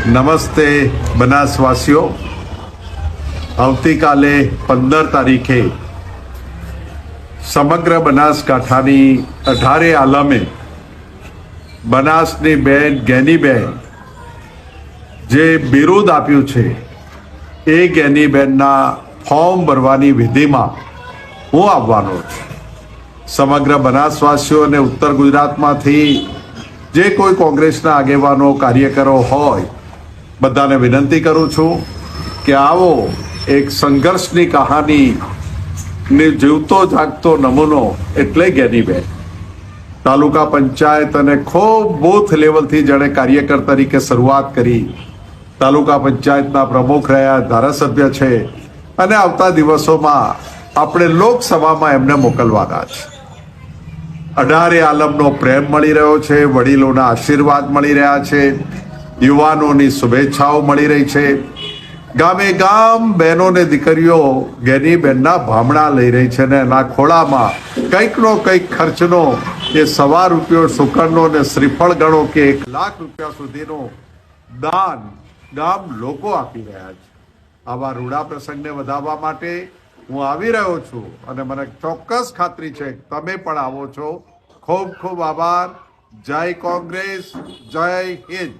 નમસ્તે બનાસવાસીઓ, આવતીકાલે 15 તારીખે સમગ્ર બનાસકાંઠાની 18 આલમે બનાસની બેન જ્ઞાનીબેન જે બિરુદ આપ્યું છે એ જ્ઞાનીબેનના ફોર્મ ભરવાની વિધિમાં હું આવવાનો છું. સમગ્ર બનાસવાસીઓ અને ઉત્તર ગુજરાતમાંથી જે કોઈ કોંગ્રેસના આગેવાનો કાર્યકરો હોય બધાને વિનંતી કરું છું કે આવો એક સંઘર્ષની કહાની ને જીવતો જાગતો નમૂનો એટલે જ્ઞાનીબેન. તાલુકા પંચાયત અને ખૂબ બૂથ લેવલથી જેણે કાર્યકર તરીકે શરૂઆત કરી, તાલુકા પંચાયતના પ્રમુખ રહ્યા, ધારાસભ્ય છે અને આવતા દિવસોમાં આપણે લોકસભામાં એમને મોકલવાના છે. 18 આલમનો પ્રેમ મળી રહ્યો છે, વડીલોના આશીર્વાદ મળી રહ્યા છે, યુવાનોની શુભેચ્છાઓ મળી રહી છે. ગામે ગામ બહેનો ને દીકરીઓ જ્ઞાનીબેનના ભામણા લઈ રહી છે ને એના ખોળામાં કંઈકનો કંઈક ખર્ચનો એ ₹1 શુકરનો ને શ્રીફળ ગણો કે ₹1,00,000 સુધીનો દાન ગામ લોકો આપી રહ્યા છે. આવા રૂડા પ્રસંગને વધારવા માટે હું આવી રહ્યો છું અને મને ચોક્કસ ખાતરી છે તમે પણ આવો છો. ખૂબ ખૂબ આભાર. જય કોંગ્રેસ, જય હિન્દ.